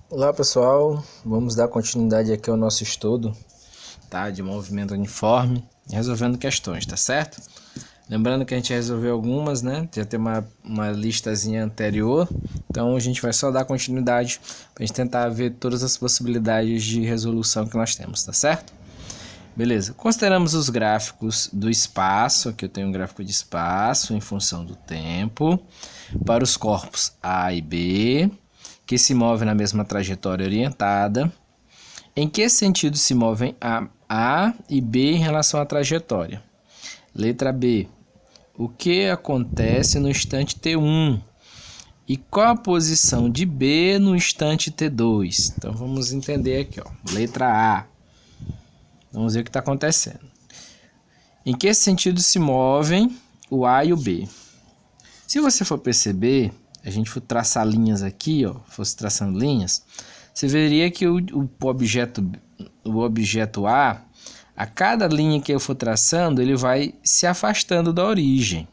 Olá pessoal, vamos dar continuidade aqui ao nosso estudo, tá? De movimento uniforme, resolvendo questões, tá certo? Lembrando que a gente resolveu algumas, né? Já tem uma listazinha anterior, então a gente vai só dar continuidade para a gente tentar ver todas as possibilidades de resolução que nós temos, tá certo? Beleza, consideramos os gráficos do espaço, aqui eu tenho um gráfico de espaço em função do tempo, para os corpos A e B, que se movem na mesma trajetória orientada. Em que sentido se movem A e B em relação à trajetória? Letra B. O que acontece no instante T1? E qual a posição de B no instante T2? Então vamos entender aqui, ó. Letra A. Vamos ver o que está acontecendo. Em que sentido se movem o A e o B? Se você for perceber, a gente for traçar linhas aqui, ó, fosse traçando linhas, você veria que o objeto A, a cada linha que eu for traçando, ele vai se afastando da origem.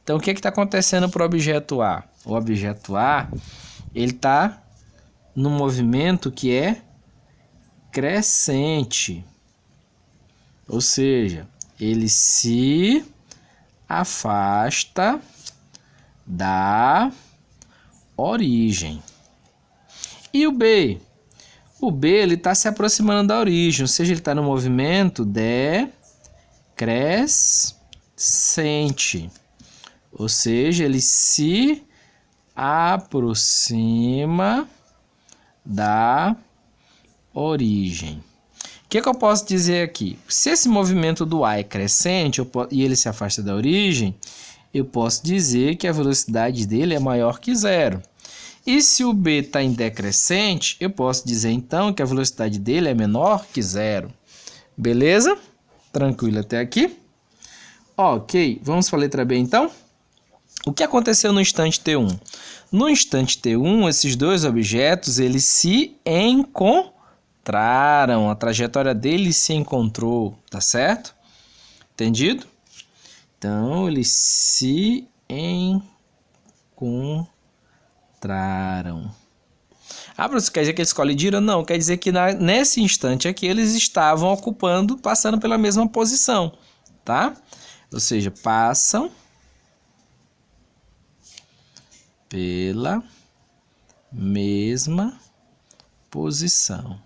Então, o que está acontecendo para o objeto A? O objeto A, ele está no movimento que é crescente. Ou seja, ele se afasta da origem. E o B? O B ele está se aproximando da origem, ou seja, ele está no movimento decrescente. Ou seja, ele se aproxima da origem. O que eu posso dizer aqui? Se esse movimento do A é crescente e ele se afasta da origem, eu posso dizer que a velocidade dele é maior que zero. E se o B está em decrescente, eu posso dizer então que a velocidade dele é menor que zero. Beleza? Tranquilo até aqui? Ok, vamos para a letra B então? O que aconteceu no instante T1? No instante T1, esses dois objetos eles se encontraram. A trajetória deles se encontrou, tá certo? Entendido? Então, eles se encontraram. Ah, professor, quer dizer que eles colidiram? Não, quer dizer que nesse instante aqui eles estavam ocupando, passando pela mesma posição, tá? Ou seja, passam pela mesma posição.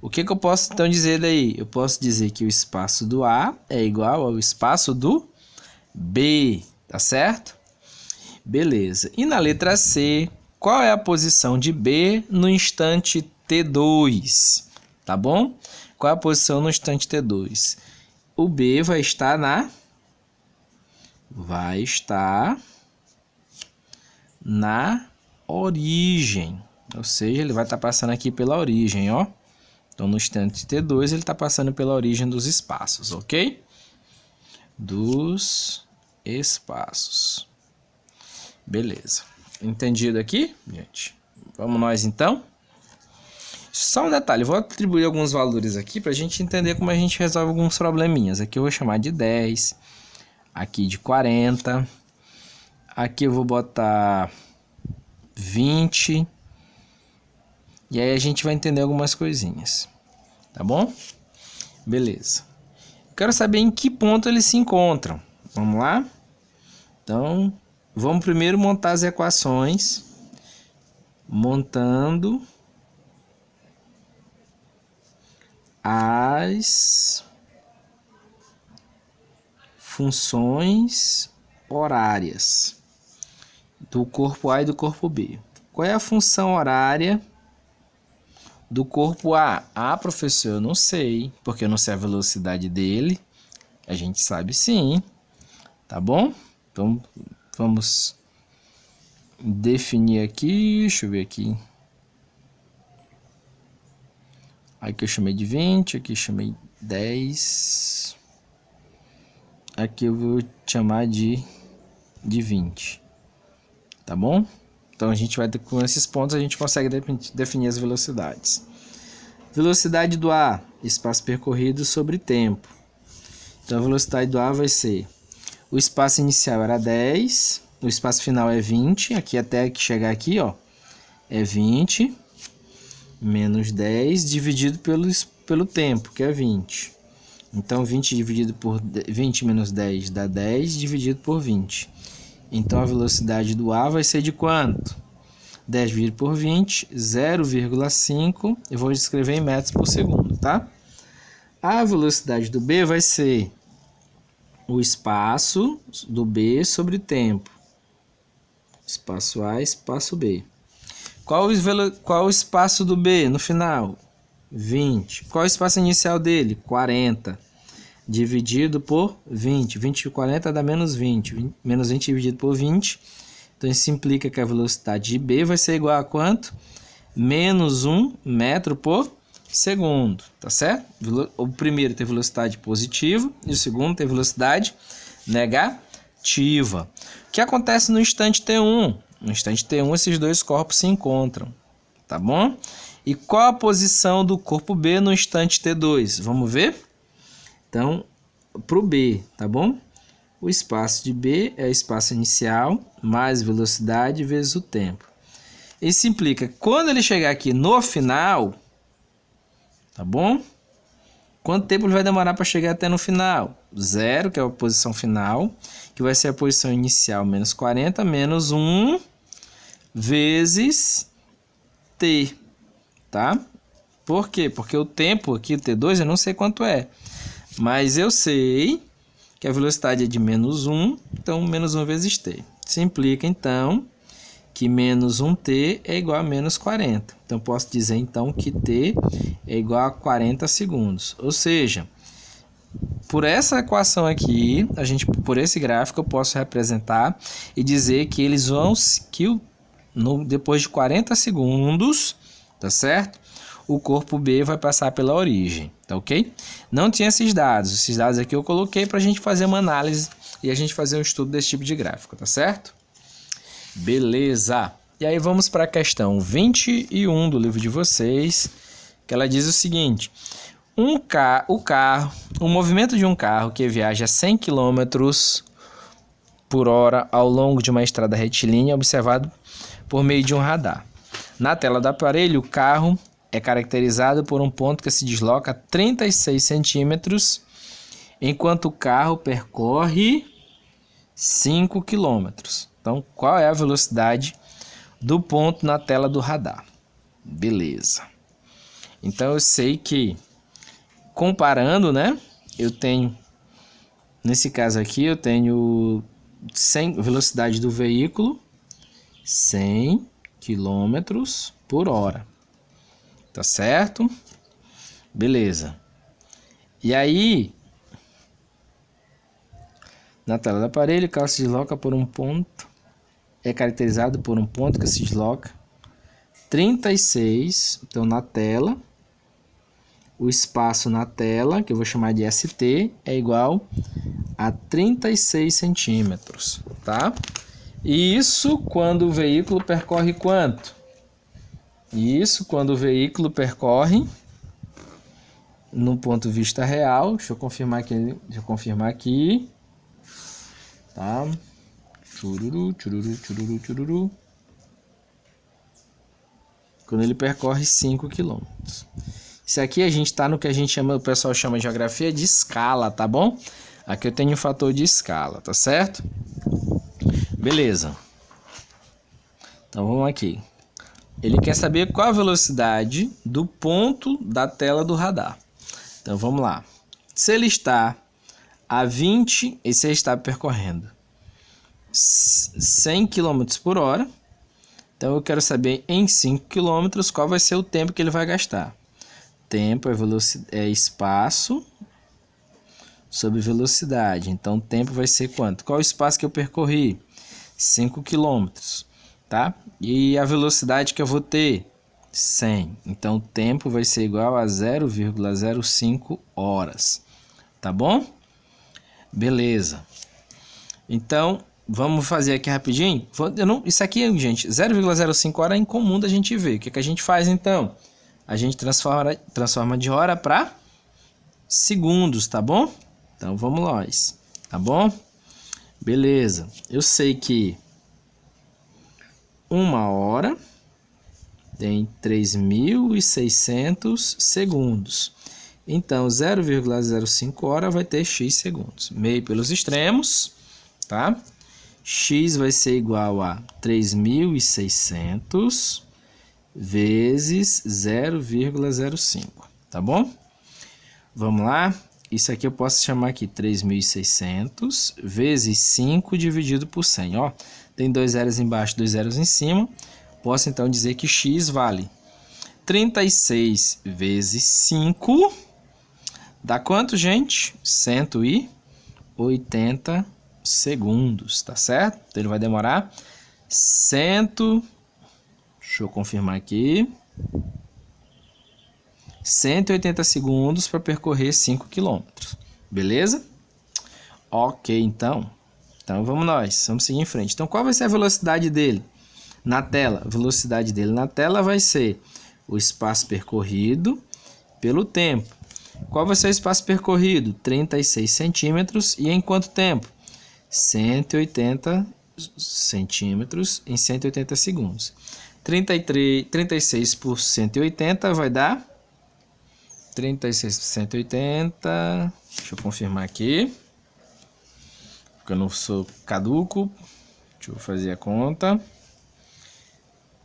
O que eu posso então dizer daí? Eu posso dizer que o espaço do A é igual ao espaço do B, tá certo? Beleza. E na letra C, qual é a posição de B no instante T2? Tá bom? Qual é a posição no instante T2? O B vai estar na origem. Ou seja, ele vai estar passando aqui pela origem, ó. Então, no instante T2, ele está passando pela origem dos espaços, ok? Dos espaços. Beleza. Entendido aqui, gente? Vamos nós, então? Só um detalhe, vou atribuir alguns valores aqui para a gente entender como a gente resolve alguns probleminhas. Aqui eu vou chamar de 10, aqui de 40, aqui eu vou botar 20... E aí a gente vai entender algumas coisinhas, tá bom? Beleza. Quero saber em que ponto eles se encontram. Vamos lá? Então, vamos primeiro montar as equações. Montando as funções horárias do corpo A e do corpo B. Qual é a função horária do corpo A? Ah, professor, eu não sei, porque eu não sei a velocidade dele. A gente sabe sim, tá bom? Então, vamos definir aqui, deixa eu ver aqui. Aqui eu chamei de 20, aqui eu chamei 10. Aqui eu vou chamar de 20, tá bom? Então, a gente vai ter, com esses pontos, a gente consegue definir as velocidades. Velocidade do A, espaço percorrido sobre tempo. Então, a velocidade do A vai ser... O espaço inicial era 10, o espaço final é 20. Aqui até que chegar aqui, ó, é 20. menos 10 dividido pelo tempo, que é 20. Então, 20 dividido por 20 menos 10 dá 10 dividido por 20. Então, a velocidade do A vai ser de quanto? 10 dividido por 20, 0,5. Eu vou escrever em metros por segundo, tá? A velocidade do B vai ser o espaço do B sobre tempo. Espaço A, espaço B. Qual o espaço do B no final? 20. Qual o espaço inicial dele? 40. Dividido por 20. 20 e 40 dá menos 20. Menos 20 dividido por 20. Então, isso implica que a velocidade de B vai ser igual a quanto? Menos 1 metro por segundo. Tá certo? O primeiro tem velocidade positiva e o segundo tem velocidade negativa. O que acontece no instante T1? No instante T1, esses dois corpos se encontram. Tá bom? E qual a posição do corpo B no instante T2? Vamos ver? Então, para o B, tá bom? O espaço de B é o espaço inicial mais velocidade vezes o tempo. Isso implica que quando ele chegar aqui no final, tá bom? Quanto tempo ele vai demorar para chegar até no final? 0, que é a posição final, que vai ser a posição inicial menos 40, menos 1 vezes T, tá? Por quê? Porque o tempo aqui, o T2, eu não sei quanto é. Mas eu sei que a velocidade é de menos 1, então menos 1 vezes T. Isso implica, então, que menos 1T é igual a menos 40. Então, posso dizer, então, que T é igual a 40 segundos. Ou seja, por essa equação aqui, por esse gráfico, eu posso representar e dizer que eles vão, depois de 40 segundos, tá certo? O corpo B vai passar pela origem, tá ok? Não tinha esses dados aqui eu coloquei para a gente fazer uma análise e a gente fazer um estudo desse tipo de gráfico, tá certo? Beleza! E aí vamos para a questão 21 do livro de vocês, que ela diz o seguinte: o movimento de um carro que viaja 100 km por hora ao longo de uma estrada retilínea é observado por meio de um radar. Na tela do aparelho, o carro é caracterizado por um ponto que se desloca a 36 centímetros, enquanto o carro percorre 5 km. Então, qual é a velocidade do ponto na tela do radar? Beleza. Então, eu sei que, comparando, né? Eu tenho, nesse caso aqui, eu tenho velocidade do veículo, 100 km por hora. Tá certo? Beleza. E aí, na tela do aparelho, o carro se desloca por um ponto, é caracterizado por um ponto que se desloca 36, então na tela, o espaço na tela, que eu vou chamar de ST, é igual a 36 centímetros, tá? E isso quando o veículo percorre quanto? Isso quando o veículo percorre, no ponto de vista real, deixa eu confirmar aqui, tá? Chururu, chururu, chururu, chururu. Quando ele percorre 5 km. Isso aqui a gente tá no que o pessoal chama de geografia de escala, tá bom? Aqui eu tenho um fator de escala, tá certo? Beleza. Então vamos aqui. Ele quer saber qual a velocidade do ponto da tela do radar. Então vamos lá. Se ele está a 20 e se ele está percorrendo 100 km por hora, então eu quero saber em 5 km qual vai ser o tempo que ele vai gastar. Tempo é espaço sobre velocidade. Então o tempo vai ser quanto? Qual o espaço que eu percorri? 5 km. Tá? E a velocidade que eu vou ter? 100. Então, o tempo vai ser igual a 0,05 horas. Tá bom? Beleza. Então, vamos fazer aqui rapidinho. Isso aqui, gente, 0,05 hora é incomum da gente ver. O que a gente faz, então? A gente transforma de hora para segundos, tá bom? Então, vamos lá. Tá bom? Beleza. Eu sei que 1 hora tem 3.600 segundos. Então, 0,05 hora vai ter x segundos. Meio pelos extremos, tá? X vai ser igual a 3.600 vezes 0,05, tá bom? Vamos lá? Isso aqui eu posso chamar aqui 3.600 vezes 5 dividido por 100, ó. Tem 2 zeros embaixo, 2 zeros em cima. Posso então dizer que x vale 36 vezes 5, dá quanto, gente? 180 segundos, tá certo? Então ele vai demorar deixa eu confirmar aqui. 180 segundos para percorrer 5 km. Beleza? Ok, então vamos seguir em frente. Então, qual vai ser a velocidade dele na tela? A velocidade dele na tela vai ser o espaço percorrido pelo tempo. Qual vai ser o espaço percorrido? 36 centímetros. E em quanto tempo? 180 centímetros em 180 segundos. 36 por 180 vai dar 36 por 180. Deixa eu confirmar aqui, porque eu não sou caduco. Deixa eu fazer a conta.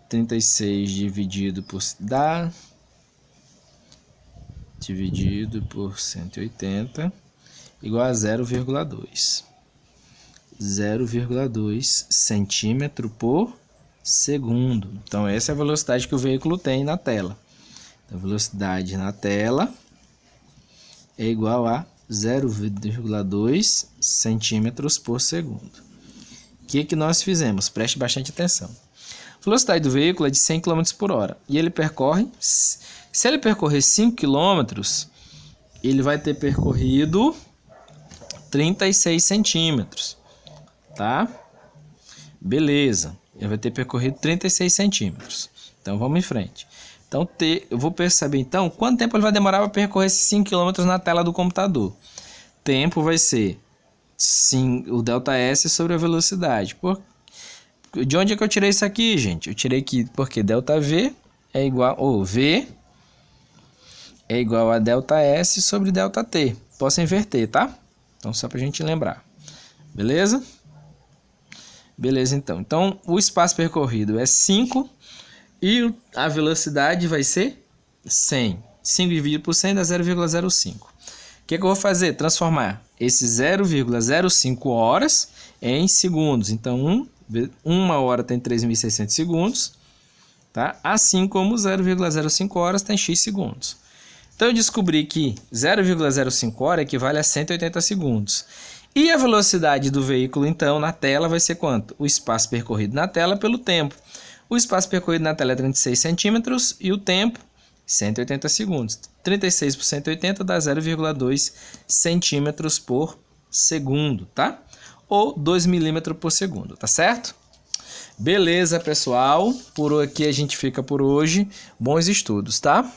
36 dividido por 180 igual a 0,2. 0,2 centímetro por segundo. Então, essa é a velocidade que o veículo tem na tela. A velocidade na tela é igual a 0,2 centímetros por segundo. O que nós fizemos? Preste bastante atenção. A velocidade do veículo é de 100 km por hora. E ele percorre... Se ele percorrer 5 km, ele vai ter percorrido 36 centímetros. Tá? Beleza. Ele vai ter percorrido 36 centímetros. Então, vamos em frente. Então, eu vou perceber, então, quanto tempo ele vai demorar para percorrer esses 5 km na tela do computador. Tempo vai ser o ΔS sobre a velocidade. De onde é que eu tirei isso aqui, gente? Eu tirei aqui porque ΔV é igual... Ou V é igual a ΔS sobre ΔT. Posso inverter, tá? Então, só para a gente lembrar. Beleza? Beleza, então. Então, o espaço percorrido é 5 e a velocidade vai ser 100. 5 dividido por 100 dá 0,05. O que eu vou fazer? Transformar esse 0,05 horas em segundos. Então, uma hora tem 3.600 segundos, tá? Assim como 0,05 horas tem x segundos. Então, eu descobri que 0,05 hora equivale a 180 segundos. E a velocidade do veículo, então, na tela vai ser quanto? O espaço percorrido na tela pelo tempo. O espaço percorrido na tela é 36 centímetros e o tempo, 180 segundos. 36 por 180 dá 0,2 centímetros por segundo, tá? Ou 2 milímetros por segundo, tá certo? Beleza, pessoal? Por aqui a gente fica por hoje. Bons estudos, tá?